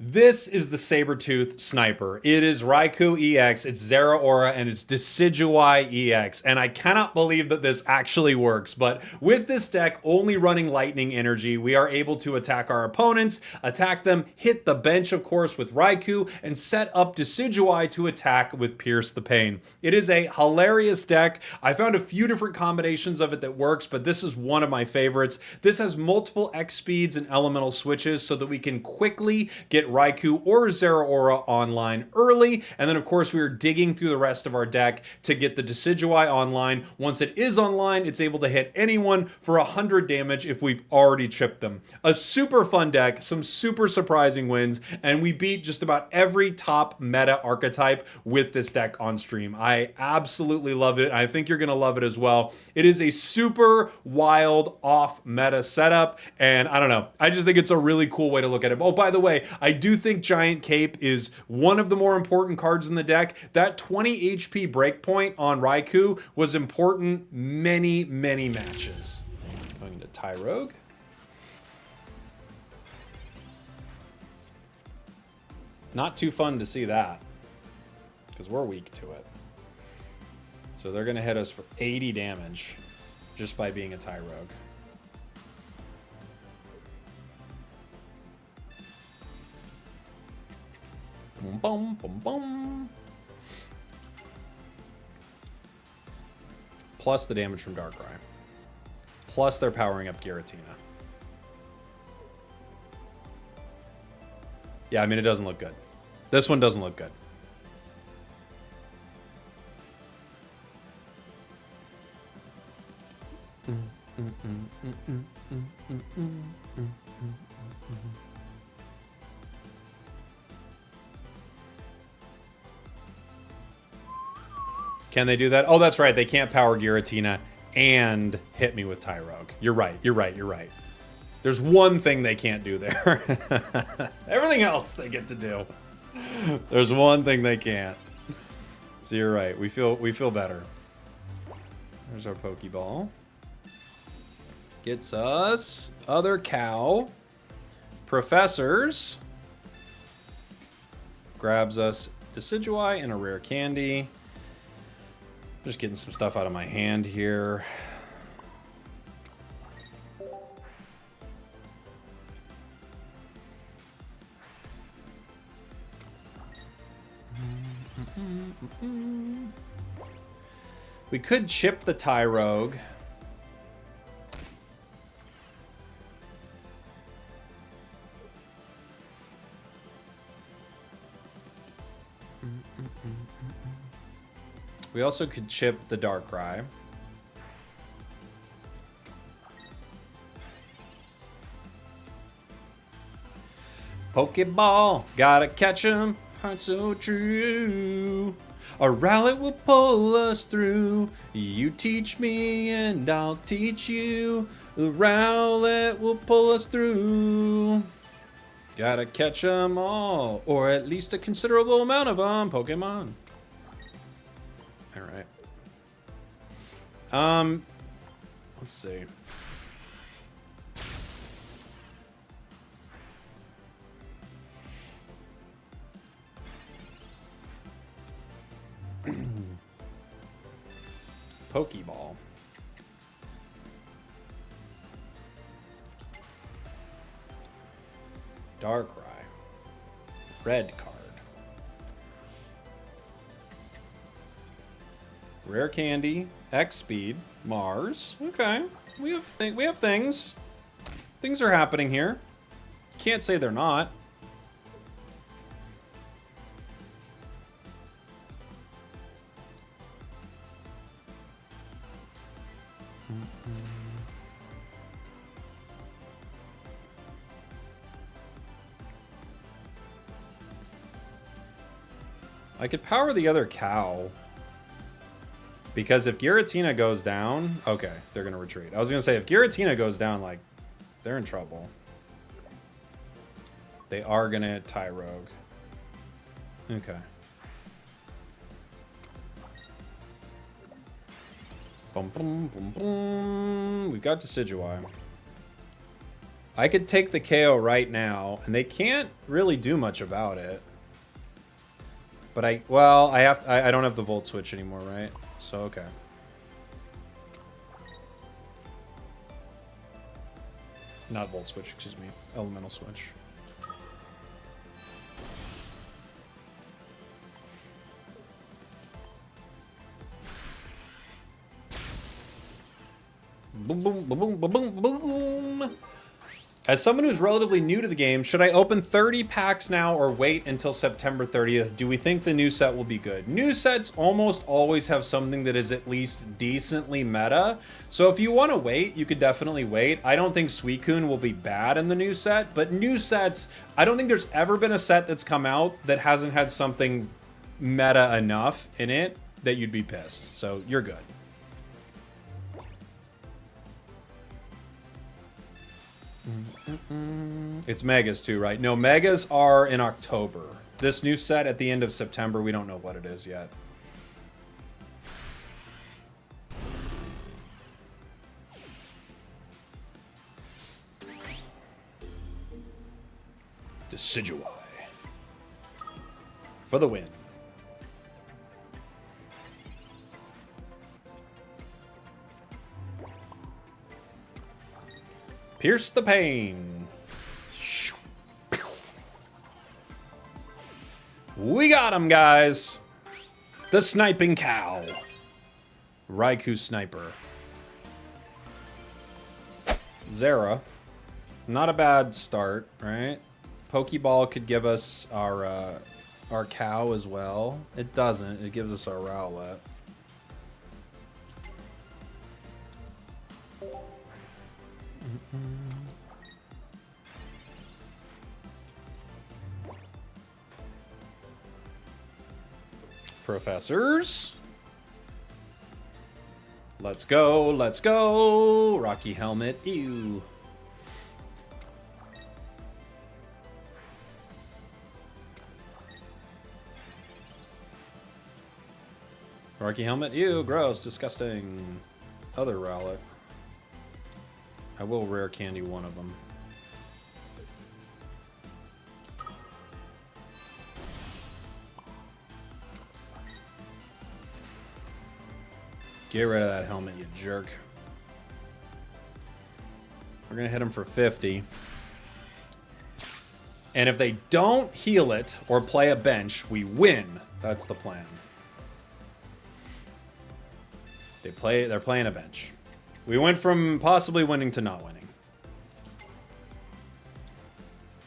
This is the Sabertooth Sniper. It is Raikou EX, it's Zeraora, and it's Decidueye EX. And I cannot believe that this actually works, but with this deck only running Lightning Energy, we are able to attack our opponents, attack them, hit the bench, of course, with Raikou, and set up Decidueye to attack with Pierce the Pain. It is a hilarious deck. I found a few different combinations of it that works, but this is one of my favorites. This has multiple X speeds and elemental switches so that we can quickly get Raikou or Zeraora online early, and then of course we are digging through the rest of our deck to get the Decidueye online. Once it is online, it's able to hit anyone for 100 damage if we've already chipped them. A super fun deck, some super surprising wins, and we beat just about every top meta archetype with this deck on stream. I absolutely love it. I think you're gonna love it as well. It is a super wild off meta setup, and I don't know, I just think it's a really cool way to look at it. Oh, by the way, I do think Giant Cape is one of the more important cards in the deck. That 20 HP breakpoint on Raikou was important many matches. Going into Tyrogue. Not too fun to see that, because we're weak to it. So they're going to hit us for 80 damage just by being a Tyrogue. Boom, boom, boom, boom. Plus the damage from Darkrai. Plus they're powering up Giratina. Yeah, I mean, it doesn't look good. This one doesn't look good. Can they do that? Oh, that's right. They can't power Giratina and hit me with Tyrogue. You're right. You're right. You're right. There's one thing they can't do there. Everything else they get to do. There's one thing they can't. So you're right. We feel better. There's our Pokeball. Gets us other cow. Professors. Grabs us Decidueye and a rare candy. Just getting some stuff out of my hand here. We could chip the Tyrogue. We also could chip the Darkrai. Pokeball, gotta catch 'em, heart so true. A rowlet will pull us through. You teach me and I'll teach you. The rowlet will pull us through. Gotta catch 'em all, or at least a considerable amount of them, Pokemon. All right. Let's see. Pokeball. Darkrai. Red card. Rare candy. X speed. Mars. Okay. We have things. Things are happening here. Can't say they're not. I could power the other cow. Because if Giratina goes down... Okay, they're going to retreat. I was going to say, if Giratina goes down, like, they're in trouble. They are going to Tyrogue. Okay. Boom, boom, boom, boom. We've got Decidueye. I could take the KO right now, and they can't really do much about it. But I don't have the Volt Switch anymore, right? So, okay. Not Volt Switch, excuse me. Elemental Switch. Boom, boom, boom, boom, boom, boom. As someone who's relatively new to the game, should I open 30 packs now or wait until September 30th? Do we think the new set will be good? New sets almost always have something that is at least decently meta. So if you want to wait, you could definitely wait. I don't think Suicune will be bad in the new set, but new sets, I don't think there's ever been a set that's come out that hasn't had something meta enough in it that you'd be pissed. So you're good. It's Megas too, right? No, Megas are in October. This new set at the end of September, we don't know what it is yet. Decidueye. For the win. Pierce the pain. We got him, guys. The sniping cow. Raikou Sniper. Zera. Not a bad start, right? Pokeball could give us our cow as well. It doesn't. It gives us our Rowlet. Professors. Let's go, let's go. Rocky Helmet, ew. Rocky Helmet, ew, gross, disgusting. Other Rowlet. I will rare candy one of them. Get rid of that helmet, you jerk. We're gonna hit him for 50. And if they don't heal it or play a bench, we win. That's the plan. They're playing a bench. We went from possibly winning to not winning.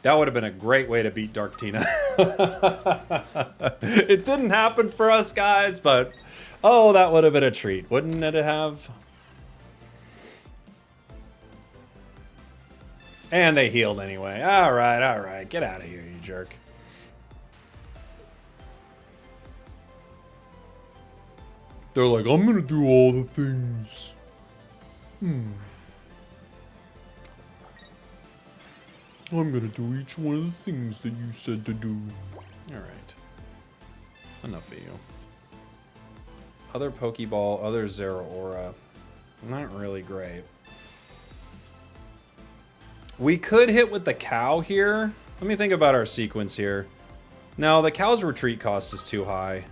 That would have been a great way to beat Dark Tina. It didn't happen for us, guys, but oh, that would have been a treat, wouldn't it have? And they healed anyway. All right. Get out of here, you jerk. They're like, I'm gonna do all the things. I'm gonna do each one of the things that you said to do. Alright. Enough of you. Other Pokeball, other Zeraora. Not really great. We could hit with the cow here. Let me think about our sequence here. No, the cow's retreat cost is too high.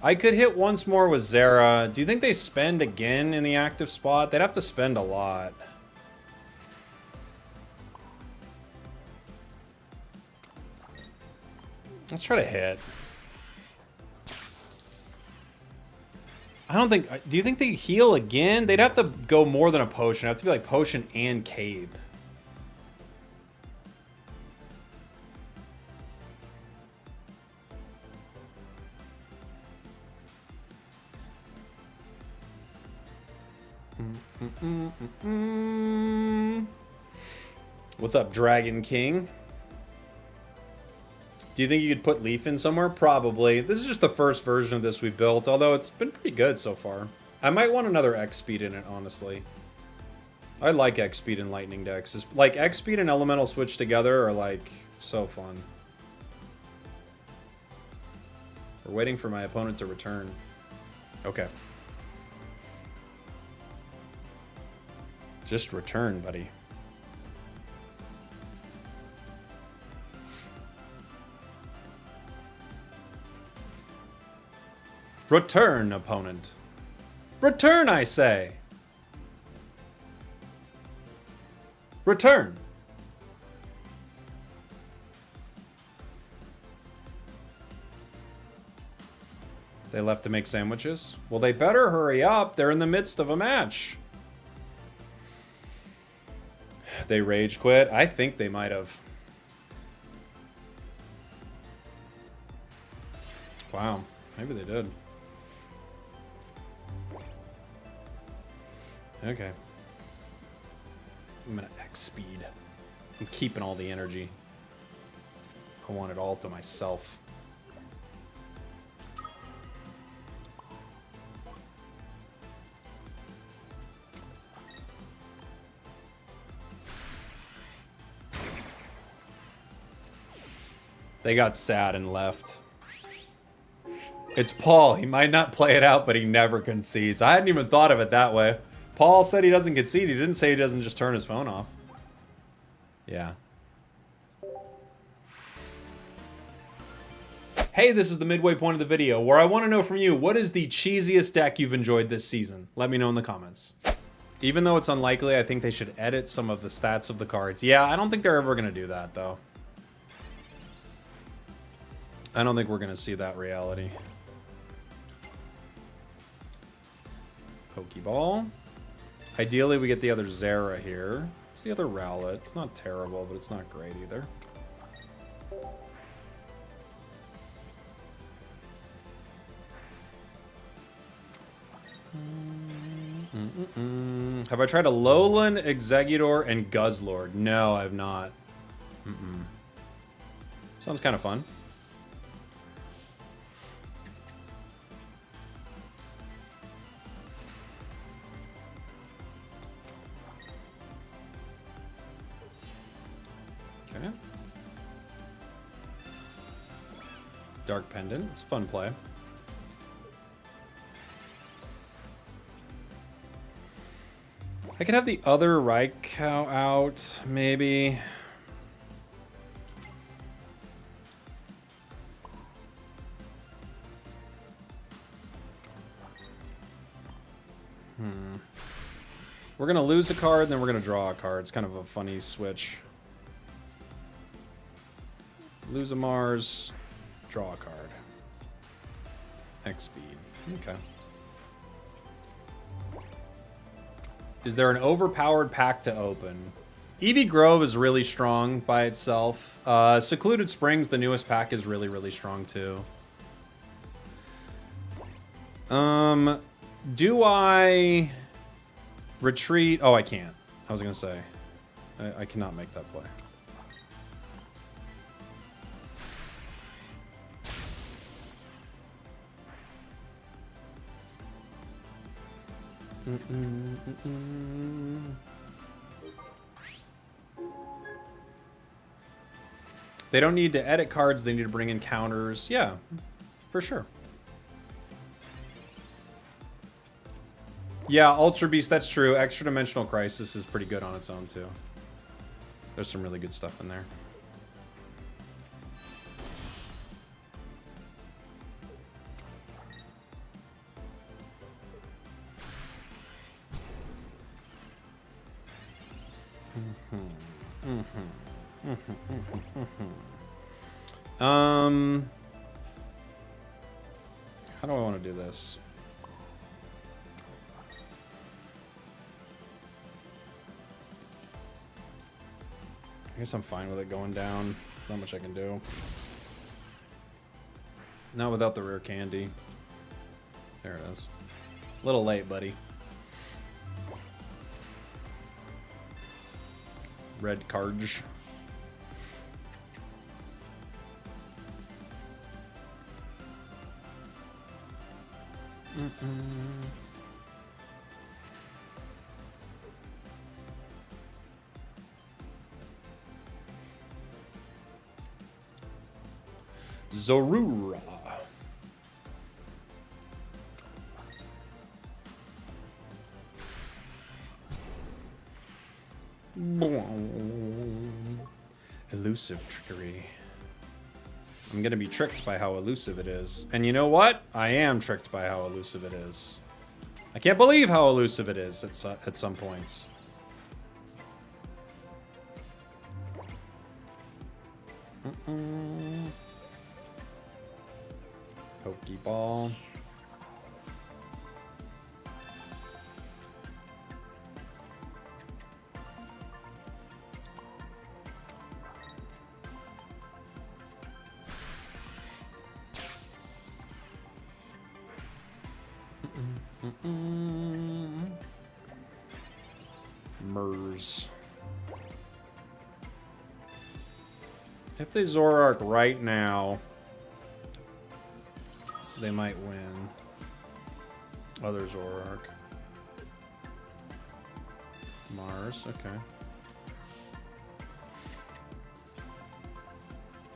I could hit once more with Zera. Do you think they spend again in the active spot? They'd have to spend a lot. Let's try to hit. I don't think... Do you think they heal again? They'd have to go more than a potion. It'd have to be like potion and cave. What's up, Dragon King? Do you think you could put Leaf in somewhere? Probably. This is just the first version of this we built, although it's been pretty good so far. I might want another X-Speed in it, honestly. I like X-Speed and Lightning decks. Like, X-Speed and Elemental Switch together are, like, so fun. We're waiting for my opponent to return. Okay. Just return, buddy. Return, opponent. Return, I say. Return. They left to make sandwiches? Well, they better hurry up. They're in the midst of a match. They rage quit? I think they might have. Wow. Maybe they did. Okay. I'm gonna X speed. I'm keeping all the energy. I want it all to myself. They got sad and left. It's Paul. He might not play it out, but he never concedes. I hadn't even thought of it that way. Paul said he doesn't concede. He didn't say he doesn't just turn his phone off. Yeah. Hey, this is the midway point of the video where I want to know from you, what is the cheesiest deck you've enjoyed this season? Let me know in the comments. Even though it's unlikely, I think they should edit some of the stats of the cards. Yeah, I don't think they're ever going to do that, though. I don't think we're going to see that reality. Pokeball. Ideally, we get the other Zera here. It's the other Rowlet. It's not terrible, but it's not great either. Have I tried a Alolan, Exeggutor, and Guzzlord? No, I have not. Sounds kind of fun. Okay. Dark Pendant. It's a fun play. I could have the other Raikou out, maybe. We're going to lose a card, and then we're going to draw a card. It's kind of a funny switch. Lose a Mars, draw a card. X speed. Okay. Is there an overpowered pack to open? Eevee Grove is really strong by itself. Secluded Springs, the newest pack, is really, really strong too. Do I retreat? Oh, I can't. I was gonna say. I cannot make that play. They don't need to edit cards, they need to bring in counters. Yeah, for sure. Yeah, Ultra Beast, that's true. Extra Dimensional Crisis is pretty good on its own, too. There's some really good stuff in there. How do I want to do this? I guess I'm fine with it going down. Not much I can do. Not without the rare candy. There it is. A little late, buddy. Red Carge. Zorura. elusive trickery. I'm gonna be tricked by how elusive it is. And you know what? I am tricked by how elusive it is. I can't believe how elusive it is at some points. Pokeball. Mers. If they Zoroark right now, they might win. Other Zoroark. Mars, okay.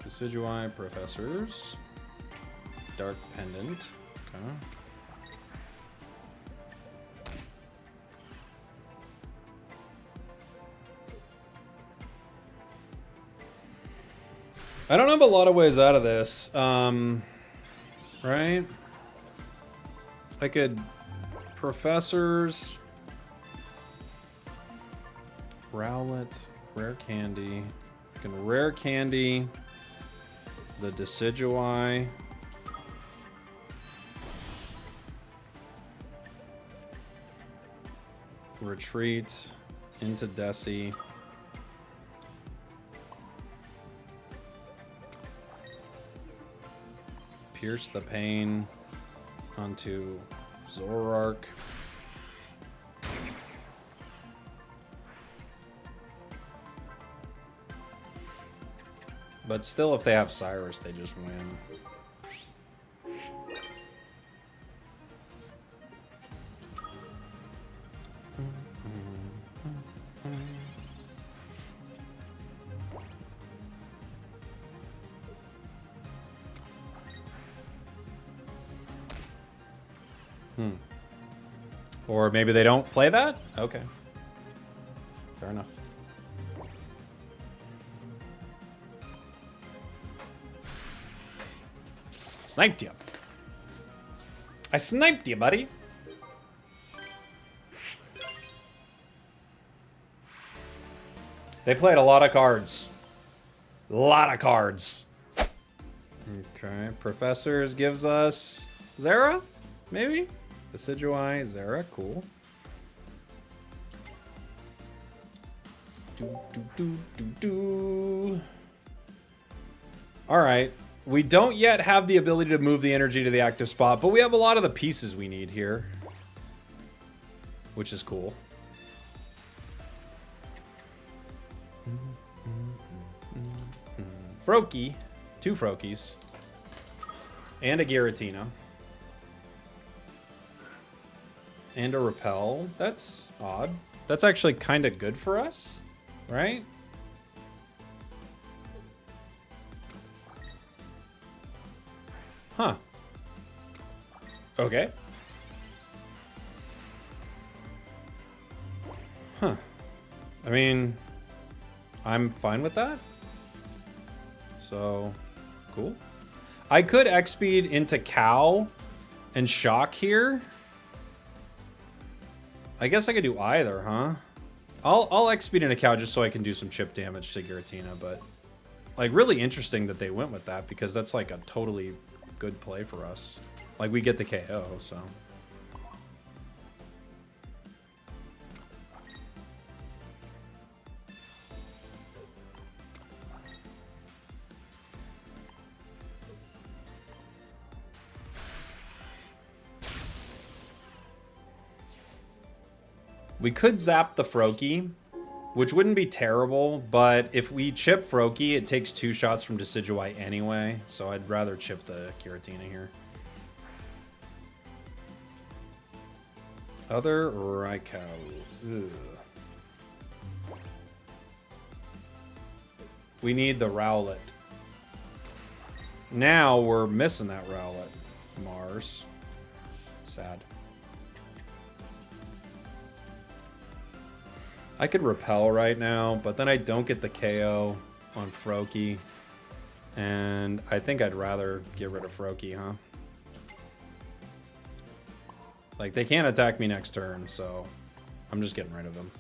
Decidueye, Professors. Dark Pendant, okay. I don't have a lot of ways out of this, right? I could Professors, Rowlet, Rare Candy. I can Rare Candy the Decidueye. Retreat into Desi. Pierce the Pain onto Zoroark. But still, if they have Cyrus, they just win. Or maybe they don't play that? Okay. Fair enough. Sniped you. I sniped you, buddy. They played a lot of cards. A lot of cards. Okay. Professors gives us Zera? Maybe? Decidueye, Zera, cool. Alright. We don't yet have the ability to move the energy to the active spot, but we have a lot of the pieces we need here. Which is cool. Froakie. 2 Froakies. And a Giratina. And a Repel. That's odd. That's actually kind of good for us, right? Huh. Okay. Huh. I mean, I'm fine with that. So, cool. I could X-Speed into Cow and Shock here. I guess I could do either, huh? I'll X-Speed into Cow just so I can do some chip damage to Giratina, but like really interesting that they went with that because that's like a totally good play for us. Like we get the KO, so. We could zap the Froakie, which wouldn't be terrible, but if we chip Froakie, it takes 2 shots from Decidueye anyway, so I'd rather chip the Giratina here. Other Raikou. Ugh. We need the Rowlet. Now we're missing that Rowlet. Mars. Sad. I could Repel right now, but then I don't get the KO. on Froakie. And I think I'd rather get rid of Froakie, huh? Like, they can't attack me next turn, so I'm just getting rid of him.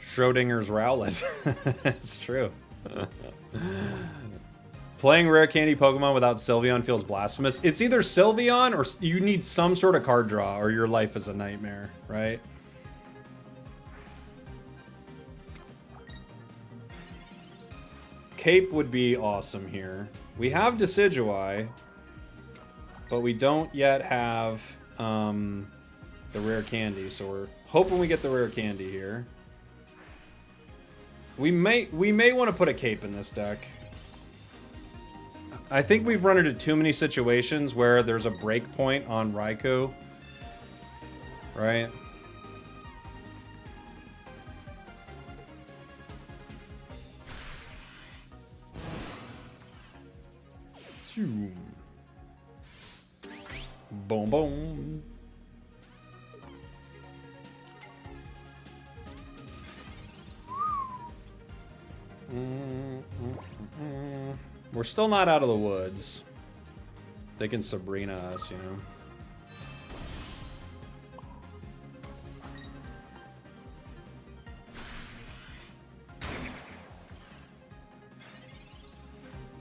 Schrodinger's Rowlet. It's true. Playing rare candy Pokemon without Sylveon feels blasphemous. It's either Sylveon or you need some sort of card draw or your life is a nightmare, right? Cape would be awesome here. We have Decidueye, but we don't yet have the rare candy, so we're hoping we get the rare candy here. We may want to put a Cape in this deck. I think we've run into too many situations where there's a break point on Raikou. Right? Boom, boom. We're still not out of the woods. They can Sabrina us, you know.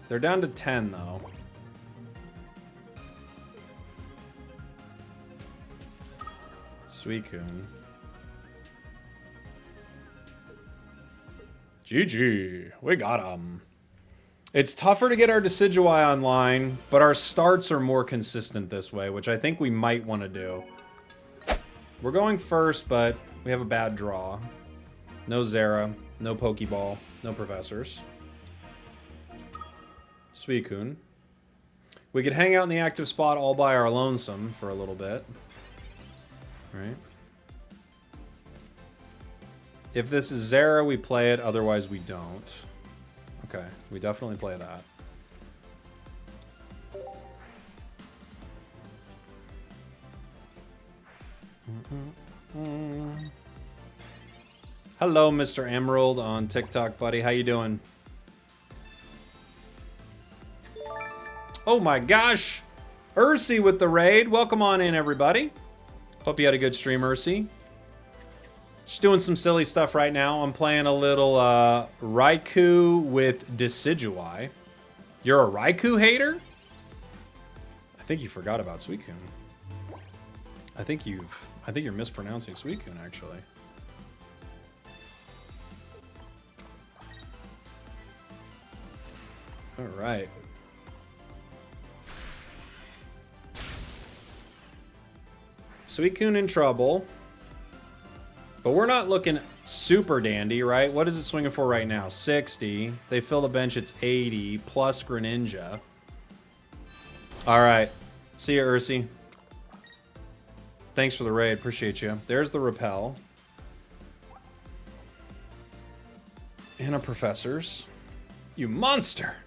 They're down to 10, though. Suicune. GG. We got him. It's tougher to get our Decidueye online, but our starts are more consistent this way, which I think we might want to do. We're going first, but we have a bad draw. No Zera, no Pokeball, no Professors. Suicune. We could hang out in the active spot all by our lonesome for a little bit. Right? If this is Zera, we play it, otherwise we don't. Okay, we definitely play that. Hello, Mr. Emerald on TikTok, buddy. How you doing? Oh my gosh! Ursi with the raid. Welcome on in, everybody. Hope you had a good stream, Ursi. Just doing some silly stuff right now. I'm playing a little Raikou with Decidueye. You're a Raikou hater? I think you forgot about Suicune. I think you're mispronouncing Suicune, actually. All right. Suicune in trouble. But we're not looking super dandy, right? What is it swinging for right now? 60. They fill the bench, it's 80, plus Greninja. All right. See you, Ursi. Thanks for the raid. Appreciate you. There's the Repel. And a Professor's. You monster!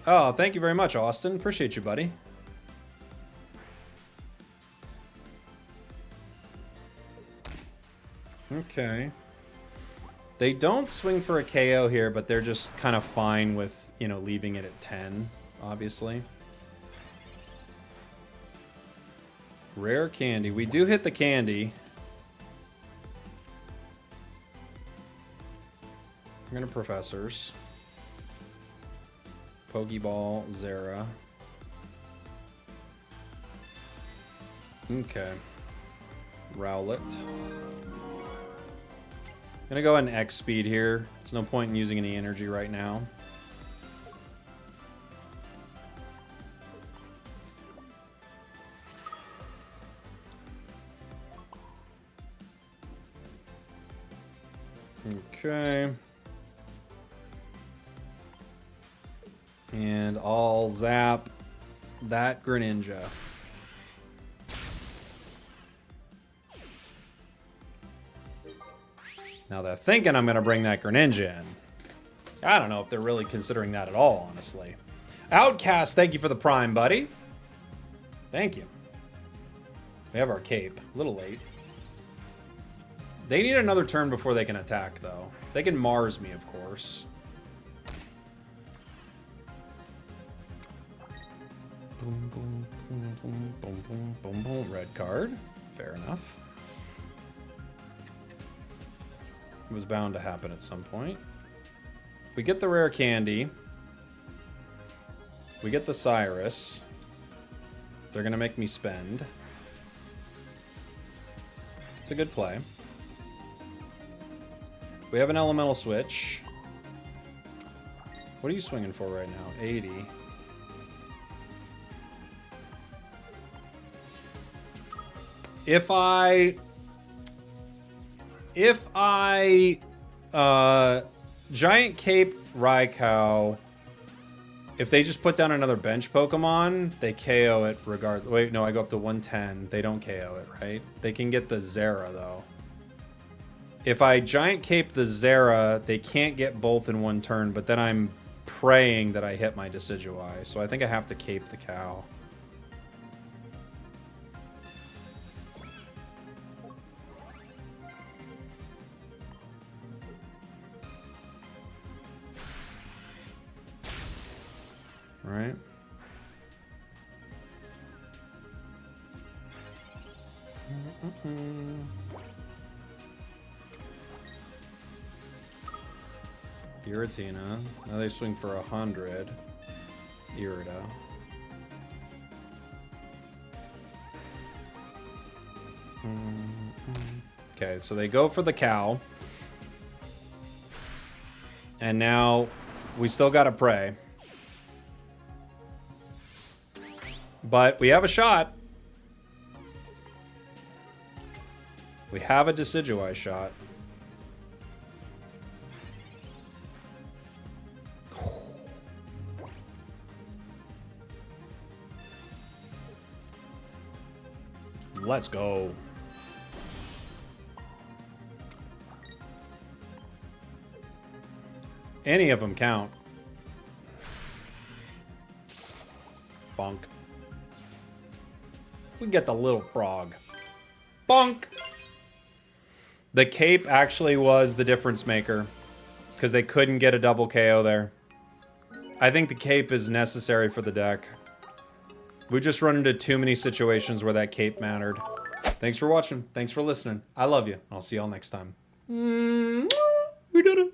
Oh, thank you very much, Austin. Appreciate you, buddy. Okay. They don't swing for a KO here, but they're just kind of fine with, you know, leaving it at 10, obviously. Rare candy. We do hit the candy. I'm going to Professors. Pokeball, Zera. Okay. Rowlet. Gonna go ahead and X speed here. There's no point in using any energy right now. Okay. And I'll zap that Greninja. Now they're thinking I'm going to bring that Greninja in. I don't know if they're really considering that at all, honestly. Outcast, thank you for the Prime, buddy. Thank you. We have our cape. A little late. They need another turn before they can attack, though. They can Mars me, of course. Boom, boom, boom, boom, boom, boom, boom, boom. Red card. Fair enough. It was bound to happen at some point. We get the rare candy. We get the Cyrus. They're going to make me spend. It's a good play. We have an elemental switch. What are you swinging for right now? 80. If I Giant Cape Raikou, if they just put down another bench Pokemon, they KO it regardless. Wait, no, I go up to 110. They don't KO it, right? They can get the Zera, though. If I Giant Cape the Zera, they can't get both in one turn, but then I'm praying that I hit my Decidueye. So I think I have to Cape the cow. Right? Giratina. Now they swing for 100. Irida. Okay, so they go for the cow. And now we still gotta pray. But we have a shot. We have a Decidueye shot. Let's go. Any of them count. Bonk. We get the little frog. Bonk! The cape actually was the difference maker, because they couldn't get a double KO there. I think the cape is necessary for the deck. We just run into too many situations where that cape mattered. Thanks for watching. Thanks for listening. I love you. I'll see y'all next time. We did it.